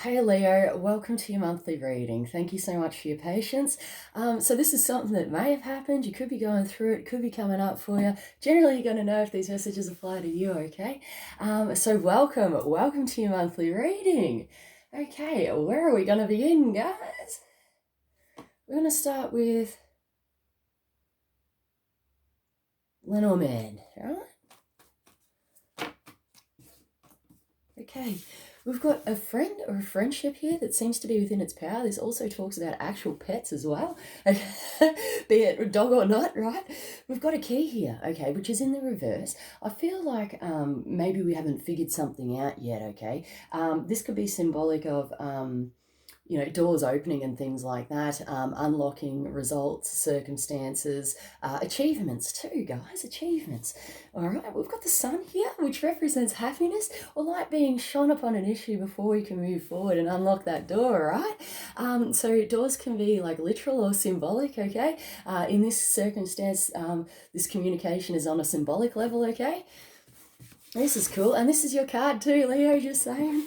Hey Leo, welcome to your monthly reading. Thank you so much for your patience. So this is something that may have happened. You could be going through it, could be coming up for you. Generally, you're going to know if these messages apply to you, okay? So welcome to your monthly reading. Okay, where are we going to begin, guys? We're going to start with Lenormand, right? Okay, we've got a friend or a friendship here that seems to be within its power. This also talks about actual pets as well, be it a dog or not, right? We've got a key here, okay, which is in the reverse. I feel like maybe we haven't figured something out yet, okay? This could be symbolic of doors opening and things like that, unlocking results, circumstances, achievements too, guys, achievements. All right, we've got the sun here, which represents happiness or light being shone upon an issue before we can move forward and unlock that door, right? So doors can be like literal or symbolic, okay? In this circumstance, this communication is on a symbolic level, okay? This is cool, and this is your card too, Leo, just saying.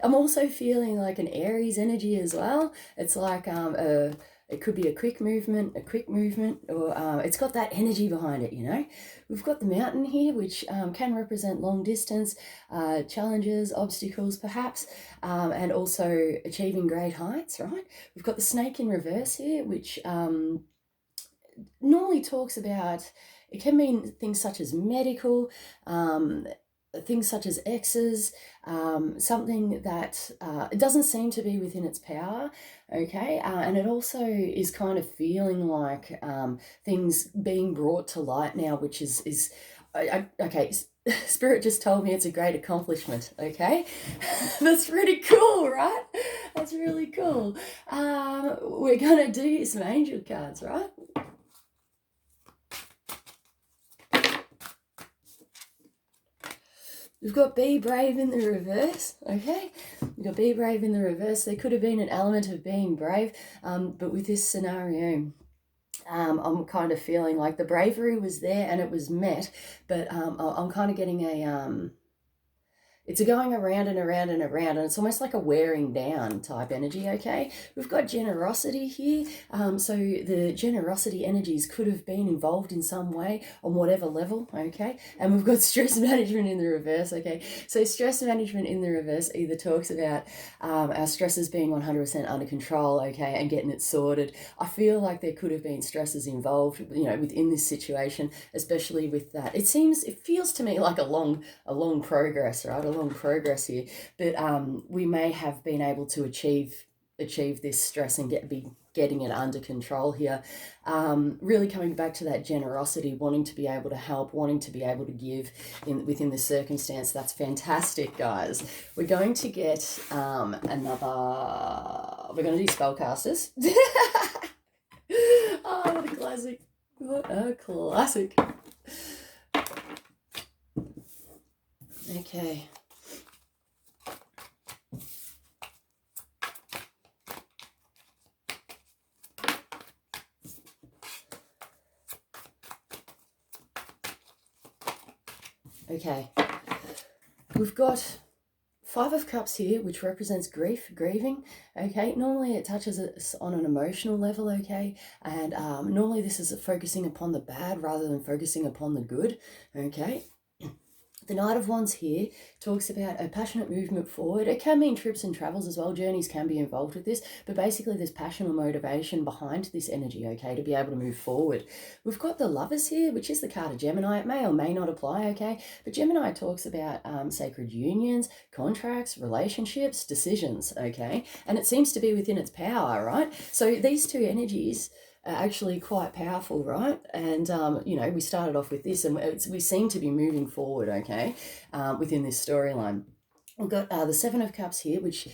I'm also feeling like an Aries energy as well. It's like it could be a quick movement, or it's got that energy behind it, you know. We've got the mountain here, which can represent long distance, challenges, obstacles perhaps, and also achieving great heights, right? We've got the snake in reverse here, which normally talks about, it can mean things such as medical, things such as exes, something that it doesn't seem to be within its power, okay? And it also is kind of feeling like things being brought to light now, which is okay, Spirit just told me it's a great accomplishment, okay? That's pretty cool, right? That's really cool. We're going to do some angel cards, right? We've got be brave in the reverse, okay? We've got be brave in the reverse. There could have been an element of being brave, but with this scenario, I'm kind of feeling like the bravery was there and it was met, but I'm kind of getting it's a going around and around and around, and it's almost like a wearing down type energy, okay? We've got generosity here. So the generosity energies could have been involved in some way on whatever level, okay? And we've got stress management in the reverse, okay? So stress management in the reverse either talks about our stresses being 100% under control, okay, and getting it sorted. I feel like there could have been stresses involved, you know, within this situation, especially with that. It feels to me like a long progress, right? A long progress here, but we may have been able to achieve this stress and be getting it under control here. Really coming back to that generosity, wanting to be able to help, wanting to be able to give within this circumstance. That's fantastic, guys. We're going to get we're going to do spellcasters. Oh, what a classic. What a classic. Okay. Okay, we've got Five of Cups here, which represents grieving, okay? Normally it touches us on an emotional level, okay? And normally this is focusing upon the bad rather than focusing upon the good, okay? The Knight of Wands here talks about a passionate movement forward. It can mean trips and travels as well. Journeys can be involved with this, but basically there's passion or motivation behind this energy, okay, to be able to move forward. We've got the Lovers here, which is the card of Gemini. It may or may not apply, okay, but Gemini talks about sacred unions, contracts, relationships, decisions, okay, and it seems to be within its power, right? So these two energies actually quite powerful, right? And we started off with this, and we seem to be moving forward, okay, within this storyline. We've got the Seven of Cups here, which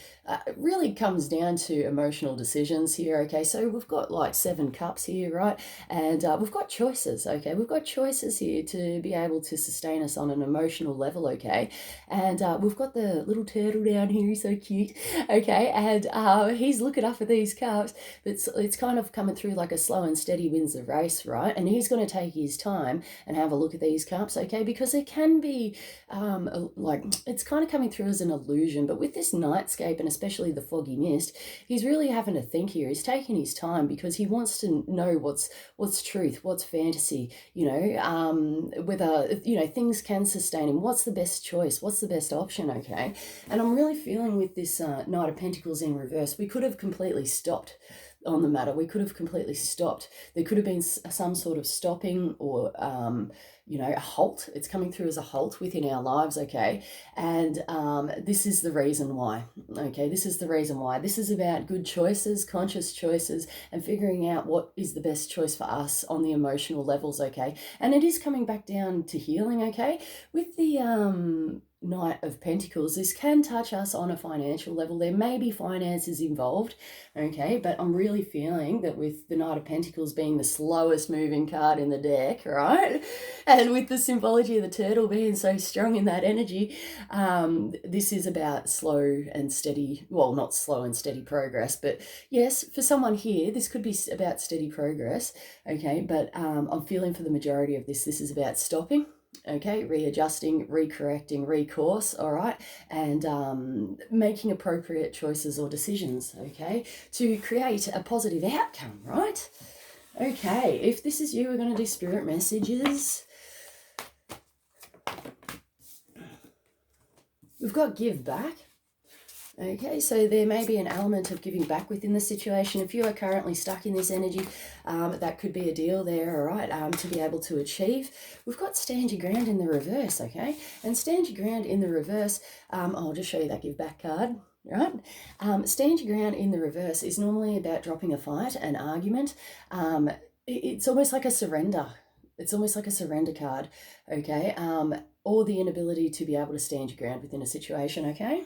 really comes down to emotional decisions here, okay? So we've got like 7 cups here, right? And we've got choices, okay? We've got choices here to be able to sustain us on an emotional level, okay? And we've got the little turtle down here, he's so cute, okay? And he's looking up at these cups, but it's kind of coming through like a slow and steady wins the race, right? And he's going to take his time and have a look at these cups, okay? Because it can be like, it's kind of coming through as an illusion. But with this nightscape, and especially the foggy mist, he's really having to think here. He's taking his time because he wants to know what's truth, what's fantasy, whether, things can sustain him. What's the best choice? What's the best option, okay? And I'm really feeling with this Knight of Pentacles in reverse, we could have completely stopped on the matter. We could have completely stopped. There could have been some sort of stopping or, a halt. It's coming through as a halt within our lives, okay? And this is the reason why, okay? This is the reason why. This is about good choices, conscious choices, and figuring out what is the best choice for us on the emotional levels, okay? And it is coming back down to healing, okay? With the Knight of Pentacles, this can touch us on a financial level. There may be finances involved, okay, but I'm really feeling that with the Knight of Pentacles being the slowest moving card in the deck, right, and with the symbology of the turtle being so strong in that energy, this is about slow and steady, well, not slow and steady progress, but yes, for someone here, this could be about steady progress, okay, but I'm feeling for the majority of this is about stopping, okay, readjusting, recorrecting, recourse, all right, and making appropriate choices or decisions, okay, to create a positive outcome, right? Okay, if this is you, we're going to do spirit messages. We've got give back. Okay, so there may be an element of giving back within the situation. If you are currently stuck in this energy, that could be a deal there, all right, to be able to achieve. We've got stand your ground in the reverse, okay? And stand your ground in the reverse, I'll just show you that give back card, right? Stand your ground in the reverse is normally about dropping a fight, an argument. It's almost like a surrender. It's almost like a surrender card, okay? Or the inability to be able to stand your ground within a situation, okay?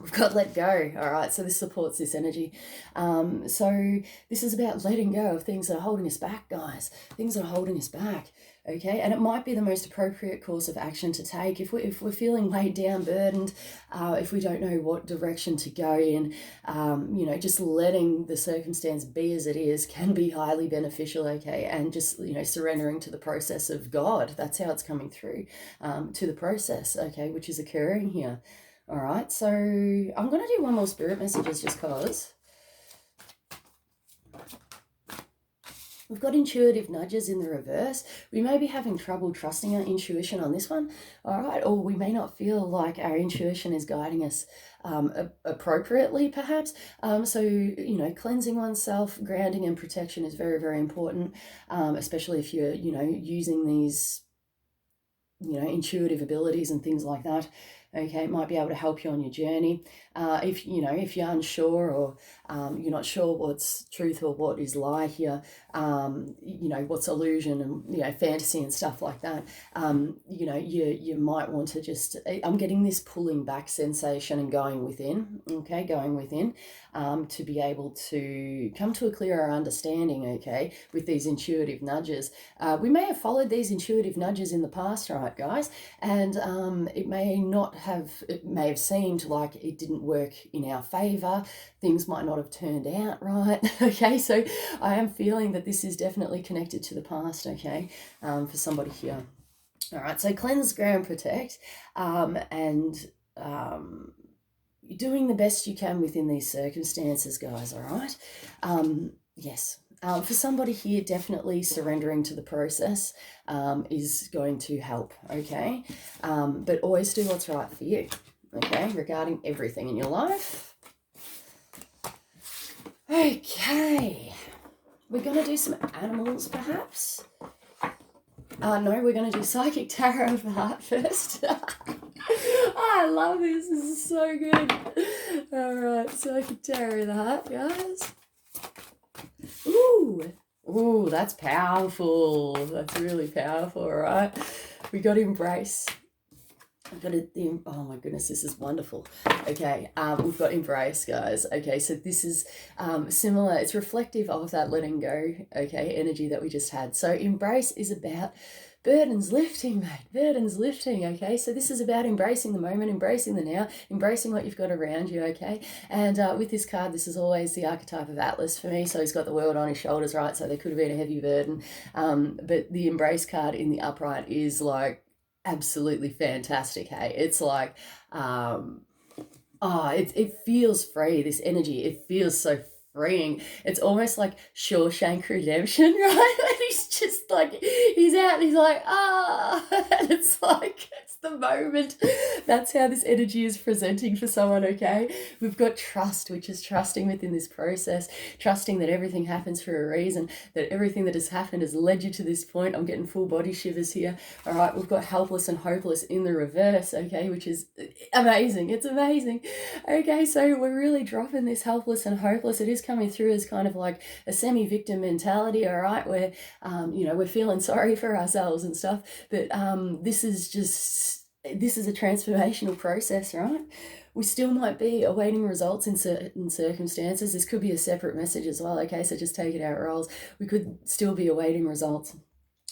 We've got let go, all right, so this supports this energy. So this is about letting go of things that are holding us back, guys, things that are holding us back, okay? And it might be the most appropriate course of action to take. If we're feeling weighed down, burdened, if we don't know what direction to go in, just letting the circumstance be as it is can be highly beneficial, okay? And just, surrendering to the process of God, that's how it's coming through, to the process, okay, which is occurring here. All right, so I'm going to do one more spirit messages just because. We've got intuitive nudges in the reverse. We may be having trouble trusting our intuition on this one, all right, or we may not feel like our intuition is guiding us appropriately, perhaps. So, cleansing oneself, grounding and protection is very, very important, especially if you're, using these, intuitive abilities and things like that. Okay, it might be able to help you on your journey. If you're unsure or you're not sure what's truth or what is lie here, what's illusion and fantasy and stuff like that. You might want to just. I'm getting this pulling back sensation and going within. Okay, going within, to be able to come to a clearer understanding. Okay, with these intuitive nudges, we may have followed these intuitive nudges in the past, right, guys? And it may have seemed like it didn't work in our favor. Things might not have turned out right. Okay, so I am feeling that this is definitely connected to the past, okay, for somebody here. All right, so cleanse, ground, protect, and doing the best you can within these circumstances, guys, all right? Yes. For somebody here, definitely surrendering to the process is going to help, okay? But always do what's right for you, okay, regarding everything in your life. Okay. We're going to do some animals, perhaps. No, we're going to do Psychic Tarot of the Heart first. I love this. This is so good. All right, Psychic Tarot of the Heart, guys. Ooh, that's powerful. That's really powerful, all right? We got Embrace. I've got oh my goodness, this is wonderful. Okay, we've got Embrace, guys. Okay, so this is similar. It's reflective of that letting go, okay, energy that we just had. So Embrace is about burdens lifting, mate. Burdens lifting, okay? So this is about embracing the moment, embracing the now, embracing what you've got around you, okay? And with this card, this is always the archetype of Atlas for me. So he's got the world on his shoulders, right? So there could have been a heavy burden. But the Embrace card in the upright is like, absolutely fantastic. Hey, it's like, it feels free, this energy. It feels so freeing. It's almost like Shawshank Redemption, right? And he's just like, he's out and he's like, and it's like, it's the moment. That's how this energy is presenting for someone, okay? We've got trust, which is trusting within this process, trusting that everything happens for a reason, that everything that has happened has led you to this point. I'm getting full body shivers here. All right, we've got helpless and hopeless in the reverse, okay, which is amazing. It's amazing. Okay, so we're really dropping this helpless and hopeless. It is coming through as kind of like a semi-victim mentality, all right, where, we're feeling sorry for ourselves and stuff. But this is a transformational process, right? We still might be awaiting results in certain circumstances. This could be a separate message as well, okay? So just take it out, rolls. We could still be awaiting results,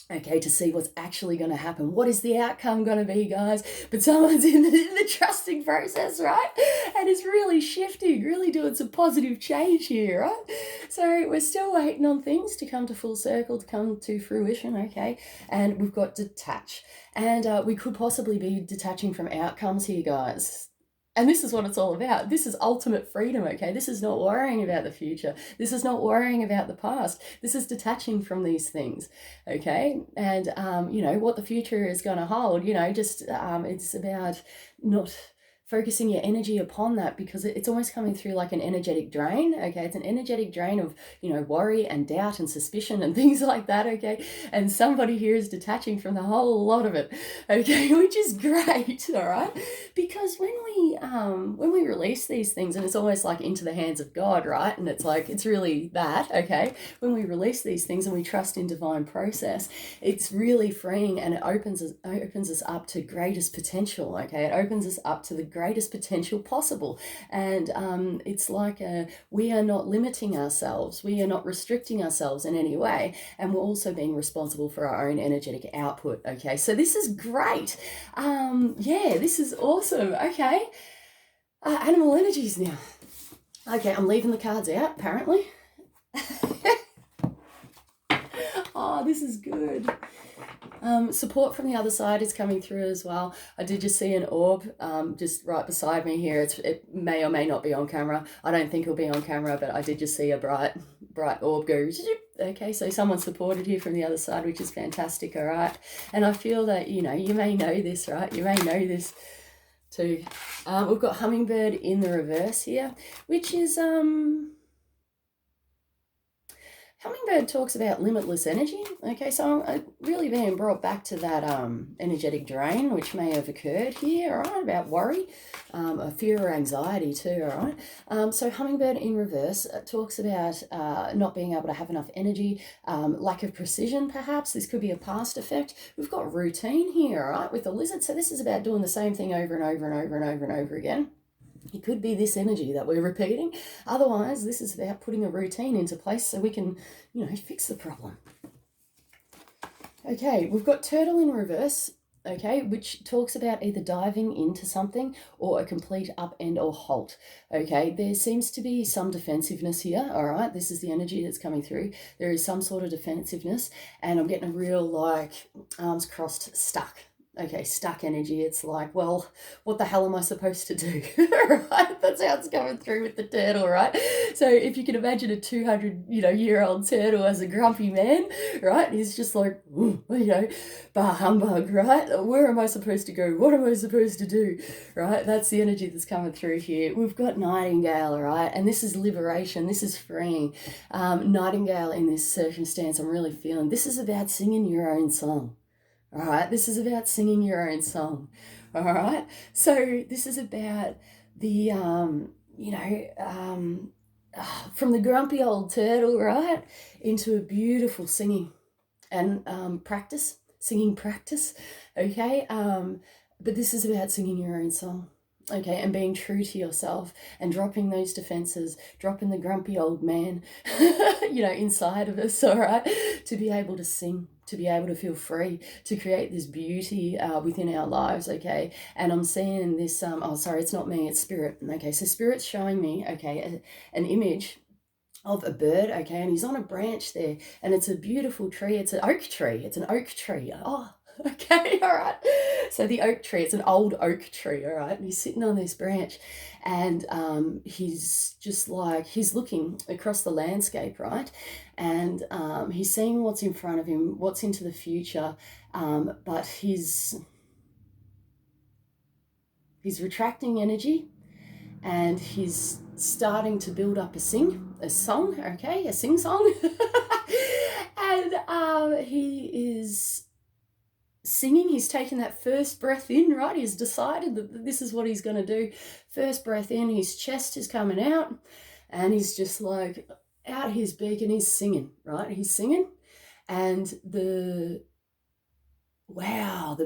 okay, to see what's actually going to happen. What is the outcome going to be, guys? But someone's in the trusting process, right? And is really shifting, really doing some positive change here, right? So we're still waiting on things to come to full circle, to come to fruition, okay? And we've got detach. And we could possibly be detaching from outcomes here, guys. And this is what it's all about. This is ultimate freedom, okay? This is not worrying about the future. This is not worrying about the past. This is detaching from these things, okay? And, what the future is going to hold, it's about not focusing your energy upon that, because it's almost coming through like an energetic drain, okay? It's an energetic drain of, worry and doubt and suspicion and things like that, okay? And somebody here is detaching from the whole lot of it, okay? Which is great, all right? Because when we release these things, and it's almost like into the hands of God, right? And it's like, it's really that, okay? When we release these things and we trust in divine process, it's really freeing, and it opens us up to greatest potential, okay? It opens us up to the greatest potential possible. And it's like we are not limiting ourselves. We are not restricting ourselves in any way. And we're also being responsible for our own energetic output, okay? So this is great. This is awesome, okay? Animal energies now. Okay, I'm leaving the cards out, apparently. Oh, this is good. Support from the other side is coming through as well. I did just see an orb just right beside me here. It may or may not be on camera. I don't think it'll be on camera, but I did just see a bright orb go. Okay, so someone supported here from the other side, which is fantastic, all right? And I feel that, you may know this, right? You may know this too. We've got hummingbird in the reverse here, which is... Hummingbird talks about limitless energy. Okay, so I'm really being brought back to that energetic drain, which may have occurred here, all right, about worry, a fear or anxiety too, all right. So hummingbird in reverse talks about not being able to have enough energy, lack of precision perhaps. This could be a past effect. We've got routine here, all right, with the lizard. So this is about doing the same thing over and over and over and over and over again. It could be this energy that we're repeating. Otherwise, this is about putting a routine into place so we can, fix the problem. Okay, we've got turtle in reverse, okay, which talks about either diving into something or a complete upend or halt, okay? There seems to be some defensiveness here, all right? This is the energy that's coming through. There is some sort of defensiveness, and I'm getting a real, arms crossed, stuck. Okay, stuck energy. It's like, well, what the hell am I supposed to do? Right? That's how it's coming through with the turtle, right? So if you can imagine a 200-year-old turtle as a grumpy man, right? He's just like, bah humbug, right? Where am I supposed to go? What am I supposed to do? Right? That's the energy that's coming through here. We've got nightingale, right? And this is liberation. This is freeing. Nightingale in this circumstance, I'm really feeling. This is about singing your own song. All right, this is about singing your own song. All right, so this is about the, from the grumpy old turtle, right, into a beautiful singing and singing practice, okay? But this is about singing your own song. Okay, and being true to yourself and dropping those defenses, dropping the grumpy old man, inside of us, all right, to be able to sing, to be able to feel free, to create this beauty within our lives, okay? And I'm seeing this, it's not me, it's spirit, okay? So spirit's showing me, okay, an image of a bird, okay, and he's on a branch there, and it's a beautiful tree. It's an oak tree. Oh, Okay, all right. So the oak tree, it's an old oak tree, all right, and he's sitting on this branch, and he's just like, he's looking across the landscape, right, and he's seeing what's in front of him, what's into the future, but he's retracting energy, and he's starting to build up a song, okay, a sing song. And he is singing. He's taken that first breath in, right? He's decided that this is what he's going to do. First breath in, his chest is coming out, and he's just like out his beak, and he's singing, right? He's singing, and the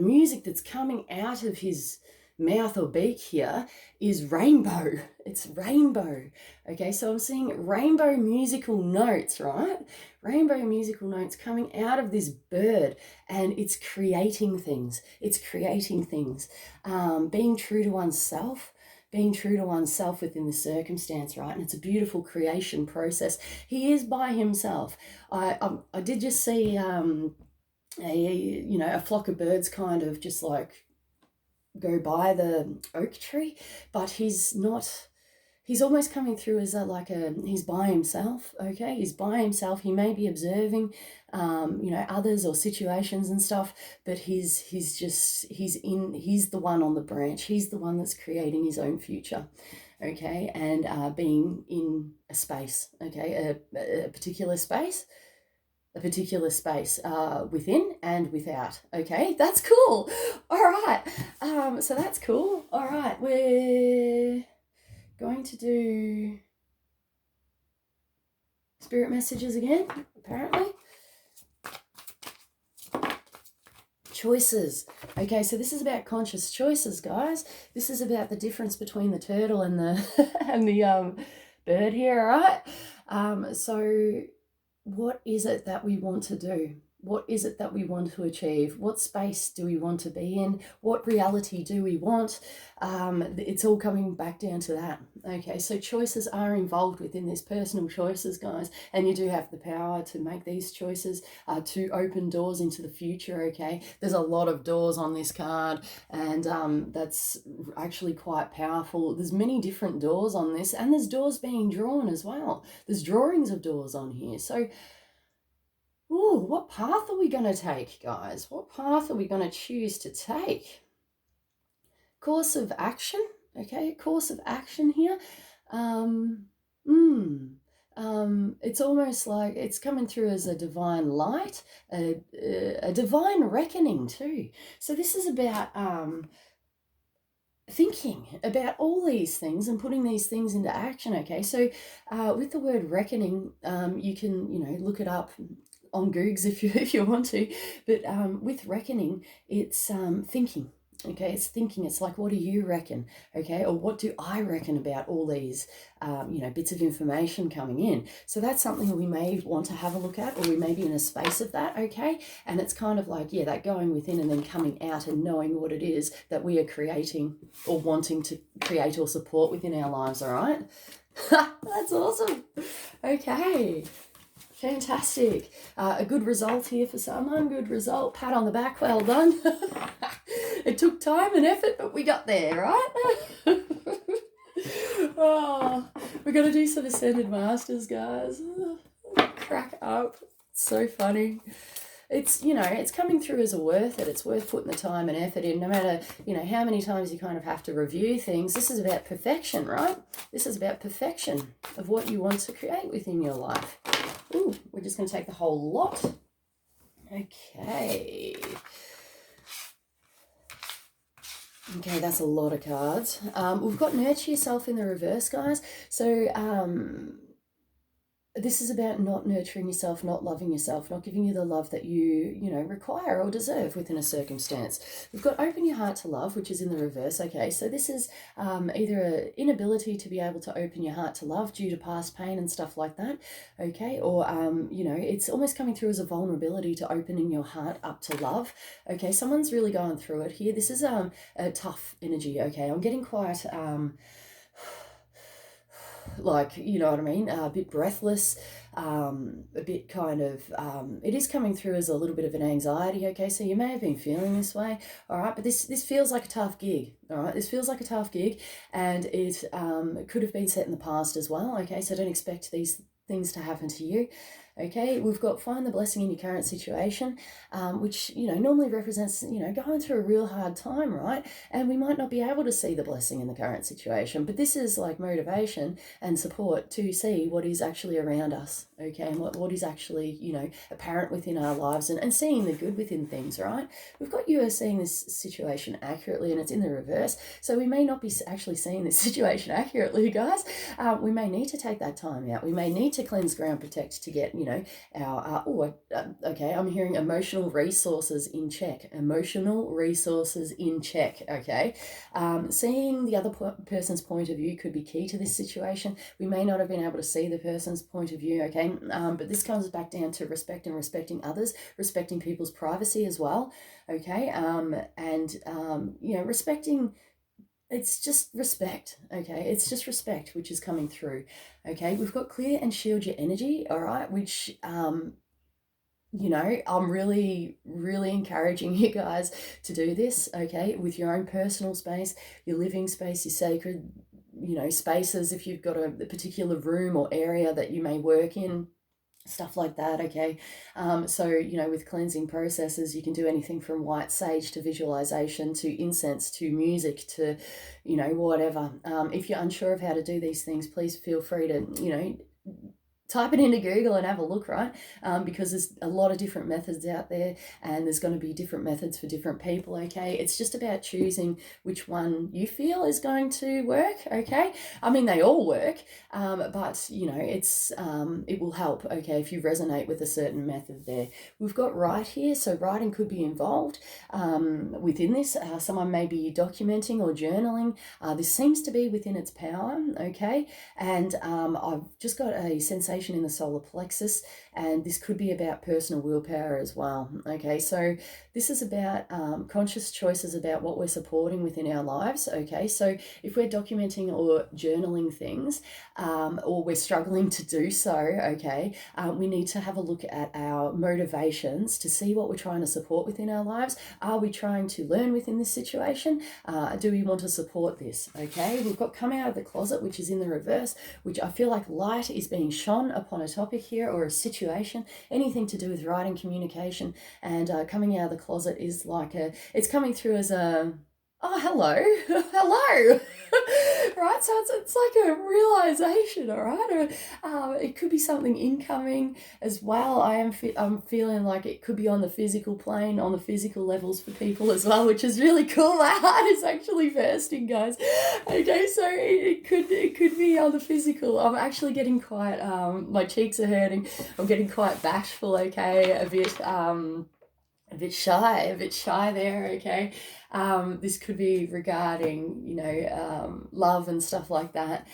music that's coming out of his mouth or beak here is rainbow. It's rainbow. Okay, so I'm seeing rainbow musical notes, right? Rainbow musical notes coming out of this bird, and it's creating things. It's creating things. Being true to oneself. Being true to oneself within the circumstance, right? And it's a beautiful creation process. He is by himself. I did just see a flock of birds kind of just like go by the oak tree, but he's almost coming through as he's by himself. Okay, he's by himself. He may be observing others or situations and stuff, but he's the one on the branch. He's the one that's creating his own future. Okay, and being in a space, okay, a particular space within and without. Okay, that's cool. All right, so that's cool. All right, we're going to do spirit messages again, apparently. Choices. Okay, so this is about conscious choices, guys. This is about the difference between the turtle and the and the bird here. All right, so what is it that we want to do? What is it that we want to achieve? What space do we want to be in? What reality do we want? It's all coming back down to that. Okay, so choices are involved within this, personal choices, guys, and you do have the power to make these choices to open doors into the future. Okay, there's a lot of doors on this card, and that's actually quite powerful. There's many different doors on this, and there's doors being drawn as well. There's drawings of doors on here. So what path are we going to take, guys? What path are we going to choose to take? Course of action, okay? Course of action here. It's almost like it's coming through as a divine light, a divine reckoning too. So this is about thinking about all these things and putting these things into action. Okay, so with the word reckoning, you can look it up on Googs if you want to, but with reckoning, it's thinking. Okay, it's thinking. It's like, what do you reckon? Okay, or what do I reckon about all these bits of information coming in? So that's something that we may want to have a look at, or we may be in a space of that. Okay, and it's kind of like, that going within and then coming out and knowing what it is that we are creating or wanting to create or support within our lives. All right, that's awesome. Okay. Fantastic. A good result here for someone. Good result. Pat on the back. Well done. It took time and effort, but we got there, right? We're going to do some Ascended Masters, guys. Crack up. It's so funny. It's, it's coming through as worth it. It's worth putting the time and effort in, no matter, how many times you kind of have to review things. This is about perfection, right? This is about perfection of what you want to create within your life. Ooh, we're just going to take the whole lot. Okay. Okay, that's a lot of cards. We've got Nurture Yourself in the reverse, guys. So this is about not nurturing yourself, not loving yourself, not giving you the love that you require or deserve within a circumstance. We've got Open Your Heart to Love, which is in the reverse. Okay, so this is either an inability to be able to open your heart to love due to past pain and stuff like that. Okay, or it's almost coming through as a vulnerability to opening your heart up to love. Okay, someone's really going through it here. This is a tough energy. Okay, I'm getting quite like, you know what I mean, a bit breathless, a bit kind of, it is coming through as a little bit of an anxiety, okay? So you may have been feeling this way, all right? But this feels like a tough gig, all right? This feels like a tough gig, and it could have been set in the past as well, okay? So don't expect these things to happen to you. Okay, we've got find the blessing in your current situation, which, you know, normally represents, you know, going through a real hard time, right? And we might not be able to see the blessing in the current situation, but this is like motivation and support to see what is actually around us, okay, and what is actually, you know, apparent within our lives, and seeing the good within things, right? We've got you as seeing this situation accurately, and it's in the reverse, so we may not be actually seeing this situation accurately, guys. We may need to take that time out. We may need to cleanse, ground, protect to get, you know, our okay, I'm hearing emotional resources in check. Emotional resources in check, okay? Seeing the other person's point of view could be key to this situation. We may not have been able to see the person's point of view, okay? But this comes back down to respect and respecting others, respecting people's privacy as well, okay? You know, respecting, it's just respect, okay? It's just respect, which is coming through, okay? We've got clear and shield your energy, all right? Which, you know, I'm really, really encouraging you guys to do this, okay? With your own personal space, your living space, your sacred, you know, spaces, if you've got a particular room or area that you may work in, stuff like that, okay? So, you know, with cleansing processes, you can do anything from white sage to visualization to incense to music to, you know, whatever. If you're unsure of how to do these things, please feel free to, you know, type it into Google and have a look, right? Because there's a lot of different methods out there, and there's going to be different methods for different people, okay? It's just about choosing which one you feel is going to work, okay? I mean, they all work, but, you know, it will help, okay, if you resonate with a certain method there. We've got write here, so writing could be involved within this. Someone may be documenting or journaling. This seems to be within its power, okay? And I've just got a sensation in the solar plexus, and this could be about personal willpower as well, okay? So this is about conscious choices about what we're supporting within our lives, okay? So if we're documenting or journaling things, or we're struggling to do so, okay, we need to have a look at our motivations to see what we're trying to support within our lives. Are we trying to learn within this situation? Do we want to support this, okay? We've got come out of the closet, which is in the reverse, which I feel like light is being shone upon a topic here or a situation, anything to do with writing, communication, and coming out of the closet is like it's coming through as a, oh, hello, hello, right? So it's like a realization, all right? Or it could be something incoming as well. I'm feeling like it could be on the physical plane, on the physical levels for people as well, which is really cool. My heart is actually bursting, guys. Okay, so it could be on the physical. I'm actually getting quite my cheeks are hurting. I'm getting quite bashful. Okay, a bit shy there, okay? This could be regarding, you know, love and stuff like that,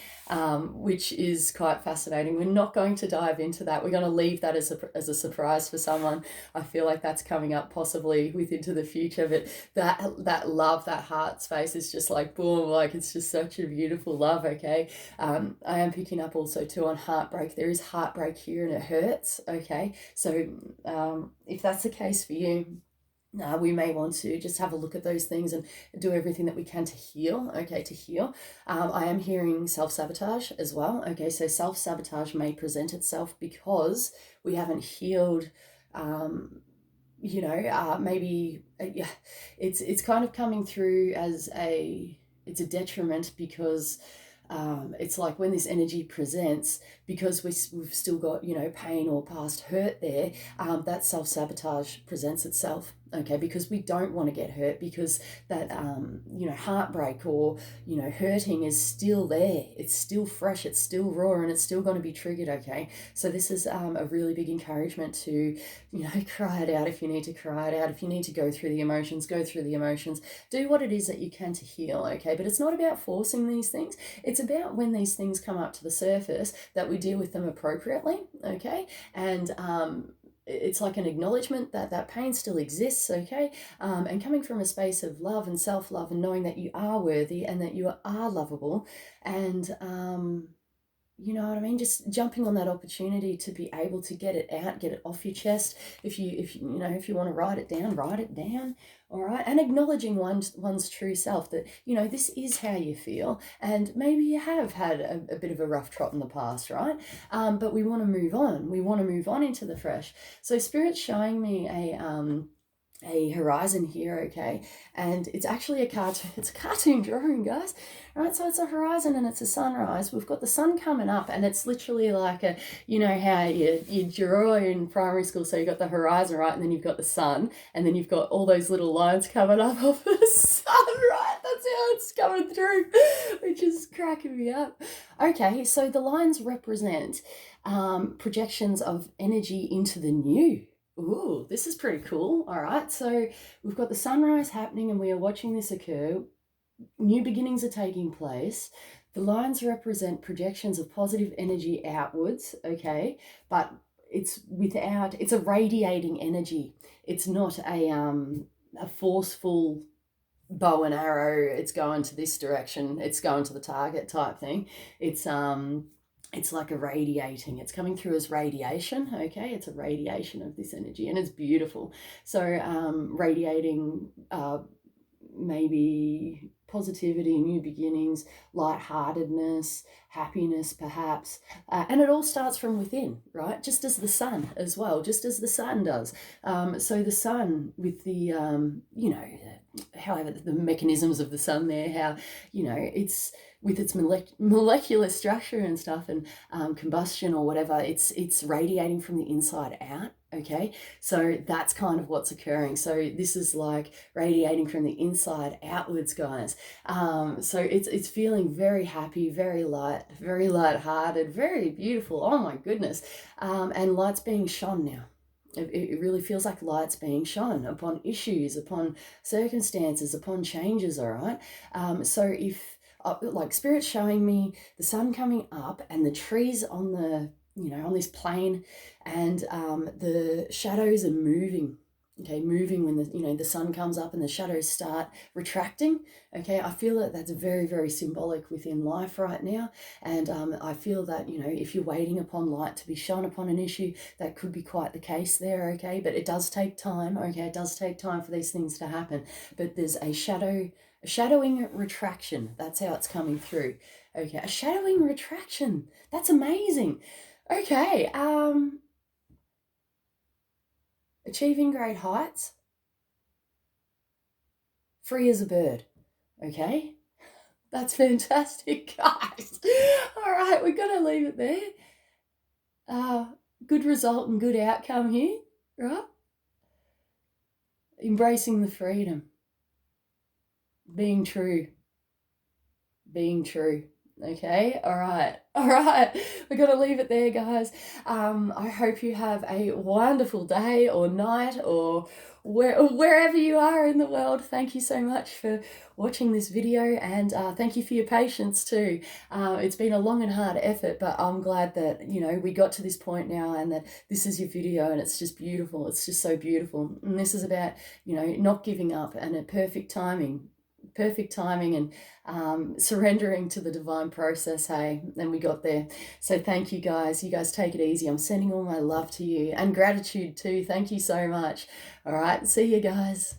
which is quite fascinating. We're not going to dive into that. We're going to leave that as a surprise for someone. I feel like that's coming up possibly into the future, but that love, that heart space is just like boom, like it's just such a beautiful love, okay? I am picking up also too on heartbreak. There is heartbreak here and it hurts, okay? So if that's the case for you, we may want to just have a look at those things and do everything that we can to heal, okay, to heal. I am hearing self-sabotage as well, okay, so self-sabotage may present itself because we haven't healed, you know, maybe, yeah, it's kind of coming through as it's a detriment because it's like when this energy presents, because we've still got, you know, pain or past hurt there, that self-sabotage presents itself, okay, because we don't want to get hurt, because that, you know, heartbreak or, you know, hurting is still there. It's still fresh, it's still raw, and it's still going to be triggered, okay? So this is a really big encouragement to, you know, cry it out if you need to cry it out. If you need to go through the emotions, go through the emotions. Do what it is that you can to heal, okay? But it's not about forcing these things. It's about when these things come up to the surface that we deal with them appropriately, okay? And it's like an acknowledgement that that pain still exists, okay? And coming from a space of love and self-love and knowing that you are worthy and that you are lovable, and you know what I mean? Just jumping on that opportunity to be able to get it out, get it off your chest. If you know, if you want to write it down, write it down. All right. And acknowledging one's true self, that, you know, this is how you feel. And maybe you have had a bit of a rough trot in the past, right? But we want to move on. We want to move on into the fresh. So Spirit's showing me a horizon here, okay, and it's actually it's a cartoon drawing, guys. Right, so it's a horizon and it's a sunrise. We've got the sun coming up, and it's literally like a, you know how you draw in primary school, so you've got the horizon, right, and then you've got the sun, and then you've got all those little lines coming up of the sun, right? That's how it's coming through, which is cracking me up. Okay, so the lines represent projections of energy into the new. Ooh, this is pretty cool. All right, so we've got the sunrise happening and we are watching this occur. New beginnings are taking place. The lines represent projections of positive energy outwards, okay, but it's a radiating energy. It's not a forceful bow and arrow, it's going to this direction, it's going to the target type thing. It's like a radiating, it's coming through as radiation, okay? It's a radiation of this energy, and it's beautiful. So radiating maybe positivity, new beginnings, lightheartedness, happiness perhaps. And it all starts from within, right? Just as the sun as well, just as the sun does. So the sun with the, you know, however the mechanisms of the sun there, how, you know, it's with its molecular structure and stuff, and combustion or whatever, it's radiating from the inside out, okay? So that's kind of what's occurring. So this is like radiating from the inside outwards, guys. So it's feeling very happy, very light-hearted, very beautiful. Oh my goodness. And light's being shone now. It really feels like light's being shone upon issues, upon circumstances, upon changes, all right? So if, like Spirit's showing me the sun coming up and the trees on the, you know, on this plane, and the shadows are moving, okay, moving when the, you know, the sun comes up and the shadows start retracting, okay? I feel that that's very, very symbolic within life right now. And I feel that, you know, if you're waiting upon light to be shone upon an issue, that could be quite the case there, okay? But it does take time, okay? It does take time for these things to happen. But there's a shadowing retraction. That's how it's coming through. Okay, a shadowing retraction. That's amazing. Okay, achieving great heights. Free as a bird. Okay, that's fantastic, guys. All right, we're gonna leave it there. Good result and good outcome here, right? Embracing the freedom. Being true. Okay, all right, we're gonna leave it there, guys. I hope you have a wonderful day or night, or wherever you are in the world. Thank you so much for watching this video, and thank you for your patience too. It's been a long and hard effort, but I'm glad that, you know, we got to this point now, and that this is your video, and it's just beautiful. It's just so beautiful. And this is about, you know, not giving up, and a perfect timing, and surrendering to the divine process, hey, and we got there. So thank you guys. You guys take it easy. I'm sending all my love to you, and gratitude too. Thank you so much. All right, see you guys.